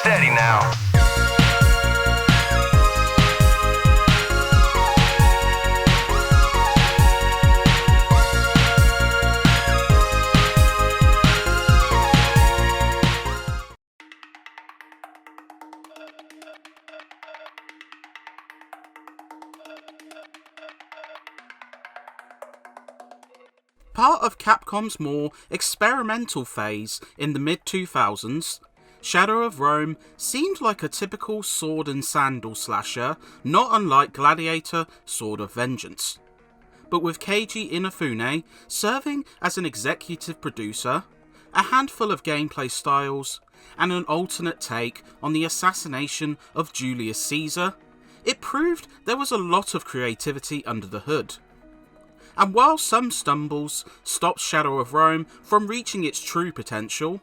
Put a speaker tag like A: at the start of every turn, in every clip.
A: Steady now.
B: Part of Capcom's more experimental phase in the mid-2000s, Shadow of Rome seemed like a typical sword and sandal slasher, not unlike Gladiator Sword of Vengeance. But with Keiji Inafune serving as an executive producer, a handful of gameplay styles, and an alternate take on the assassination of Julius Caesar, it proved there was a lot of creativity under the hood. And while some stumbles stopped Shadow of Rome from reaching its true potential,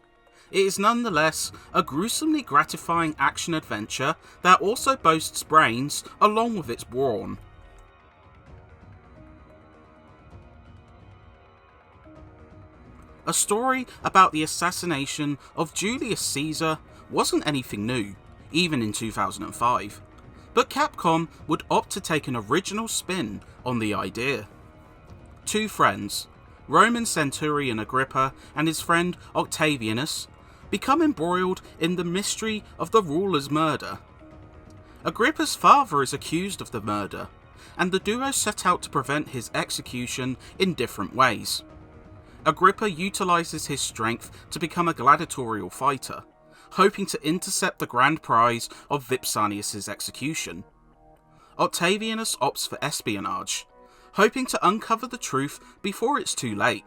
B: it is nonetheless a gruesomely gratifying action-adventure that also boasts brains along with its brawn. A story about the assassination of Julius Caesar wasn't anything new, even in 2005, but Capcom would opt to take an original spin on the idea. Two friends, Roman centurion Agrippa and his friend Octavianus, become embroiled in the mystery of the ruler's murder. Agrippa's father is accused of the murder, and the duo set out to prevent his execution in different ways. Agrippa utilises his strength to become a gladiatorial fighter, hoping to intercept the grand prize of Vipsanius' execution. Octavianus opts for espionage, hoping to uncover the truth before it's too late.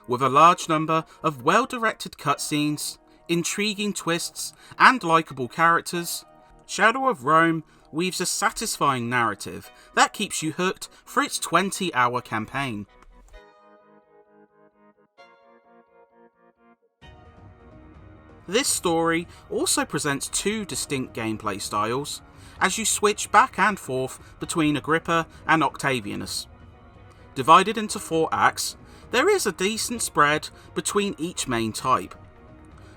B: With a large number of well-directed cutscenes, intriguing twists, and likeable characters, Shadow of Rome weaves a satisfying narrative that keeps you hooked for its 20-hour campaign. This story also presents two distinct gameplay styles, as you switch back and forth between Agrippa and Octavianus. Divided into 4 acts, there is a decent spread between each main type.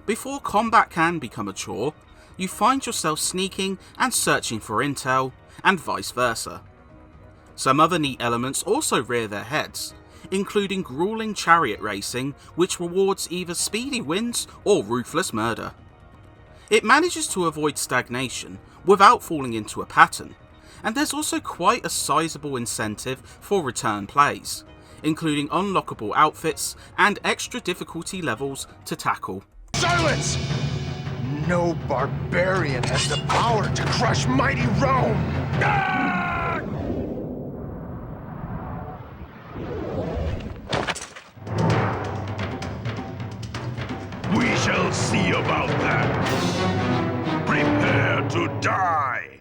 B: Before combat can become a chore, you find yourself sneaking and searching for intel, and vice versa. Some other neat elements also rear their heads, including grueling chariot racing, which rewards either speedy wins or ruthless murder. It manages to avoid stagnation without falling into a pattern, and there's also quite a sizable incentive for return plays, including unlockable outfits and extra difficulty levels to tackle.
C: Silence! No barbarian has the power to crush mighty Rome! Ah!
D: We shall see about that. Prepare to die!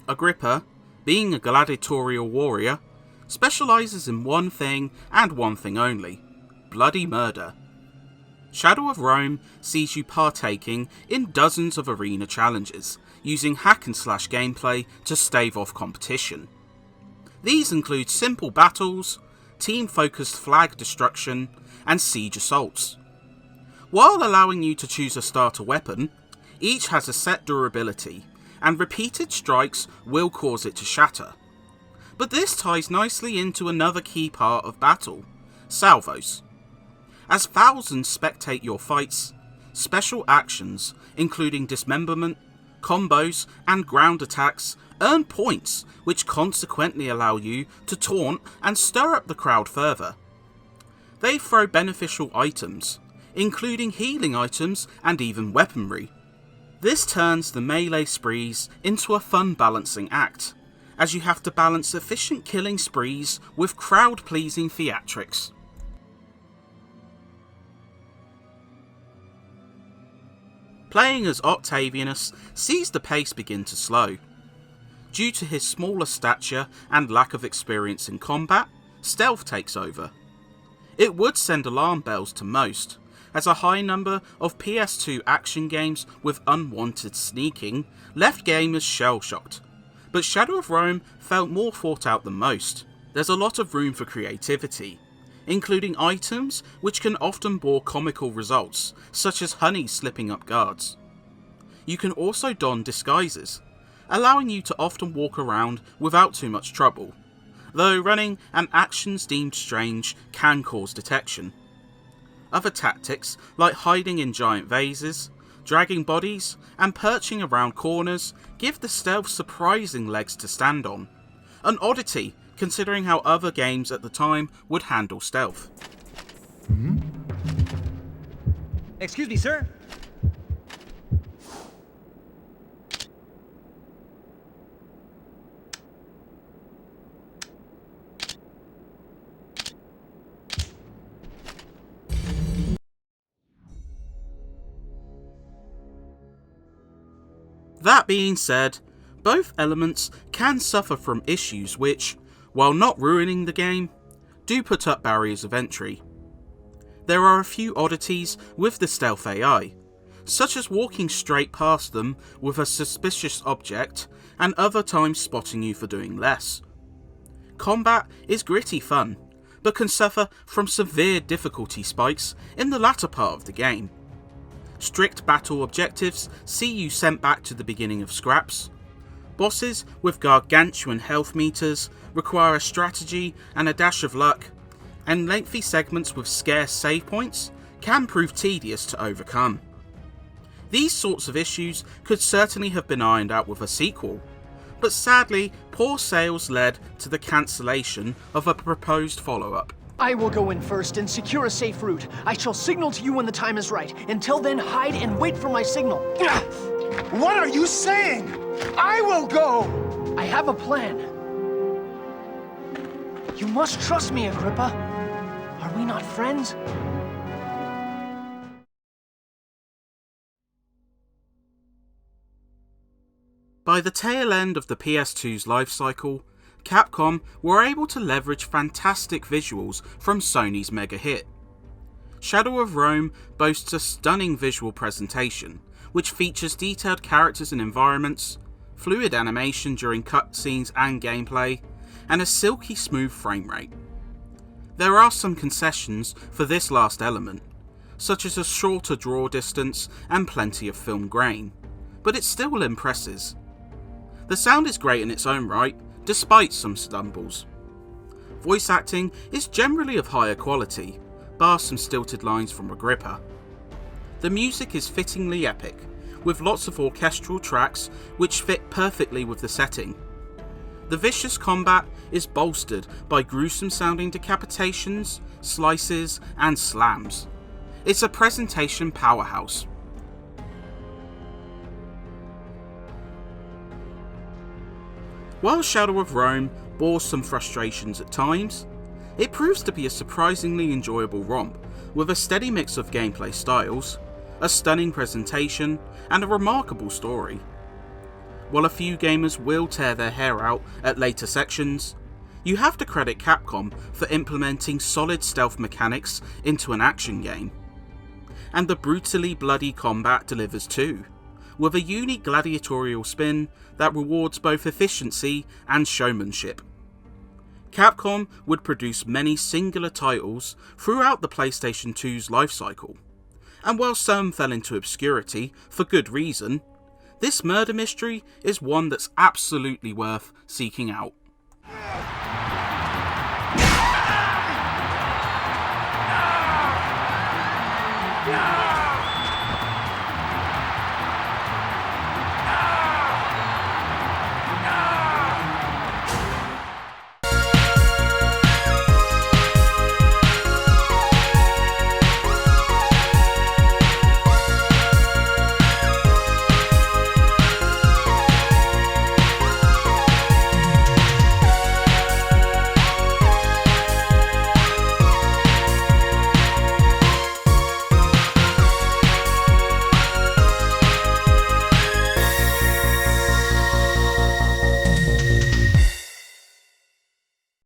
B: Agrippa, being a gladiatorial warrior, specialises in one thing and one thing only: bloody murder. Shadow of Rome sees you partaking in dozens of arena challenges, using hack and slash gameplay to stave off competition. These include simple battles, team-focused flag destruction, and siege assaults. While allowing you to choose a starter weapon, each has a set durability, and repeated strikes will cause it to shatter. But this ties nicely into another key part of battle: salvos. As thousands spectate your fights, special actions, including dismemberment, combos, and ground attacks, earn points, which consequently allow you to taunt and stir up the crowd further. They throw beneficial items, including healing items and even weaponry. This turns the melee sprees into a fun balancing act, as you have to balance efficient killing sprees with crowd-pleasing theatrics. Playing as Octavianus sees the pace begin to slow. Due to his smaller stature and lack of experience in combat, stealth takes over. It would send alarm bells to most, as a high number of PS2 action games with unwanted sneaking left gamers shell-shocked, but Shadow of Rome felt more thought out than most. There's a lot of room for creativity. including items which can often bore comical results, such as honey slipping up guards. You can also don disguises, allowing you to often walk around without too much trouble, though running and actions deemed strange can cause detection. Other tactics, like hiding in giant vases, dragging bodies, and perching around corners, give the stealth surprising legs to stand on. An oddity, considering how other games at the time would handle stealth.
A: Excuse me, sir?
B: That being said, both elements can suffer from issues which, while not ruining the game, do put up barriers of entry. There are a few oddities with the stealth AI, such as walking straight past them with a suspicious object and other times spotting you for doing less. Combat is gritty fun, but can suffer from severe difficulty spikes in the latter part of the game. Strict battle objectives see you sent back to the beginning of scraps. Bosses with gargantuan health meters require a strategy and a dash of luck, and lengthy segments with scarce save points can prove tedious to overcome. These sorts of issues could certainly have been ironed out with a sequel, but sadly poor sales led to the cancellation of a proposed follow-up.
E: I will go in first and secure a safe route. I shall signal to you when the time is right. Until then, hide and wait for my signal.
C: What are you saying? I will go!
E: I have a plan. You must trust me, Agrippa. Are we not friends?
B: By the tail end of the PS2's life cycle, Capcom were able to leverage fantastic visuals from Sony's mega hit. Shadow of Rome boasts a stunning visual presentation, which features detailed characters and environments, fluid animation during cutscenes and gameplay, and a silky smooth frame rate. There are some concessions for this last element, such as a shorter draw distance and plenty of film grain, but it still impresses. The sound is great in its own right, despite some stumbles. Voice acting is generally of higher quality, bar some stilted lines from Agrippa. The music is fittingly epic, with lots of orchestral tracks which fit perfectly with the setting. The vicious combat is bolstered by gruesome sounding decapitations, slices, and slams. It's a presentation powerhouse. While Shadow of Rome bores some frustrations at times, it proves to be a surprisingly enjoyable romp with a steady mix of gameplay styles, a stunning presentation, and a remarkable story. While a few gamers will tear their hair out at later sections, you have to credit Capcom for implementing solid stealth mechanics into an action game. And the brutally bloody combat delivers too, with a unique gladiatorial spin that rewards both efficiency and showmanship. Capcom would produce many singular titles throughout the PlayStation 2's lifecycle, and while some fell into obscurity for good reason, this murder mystery is one that's absolutely worth seeking out.
D: No!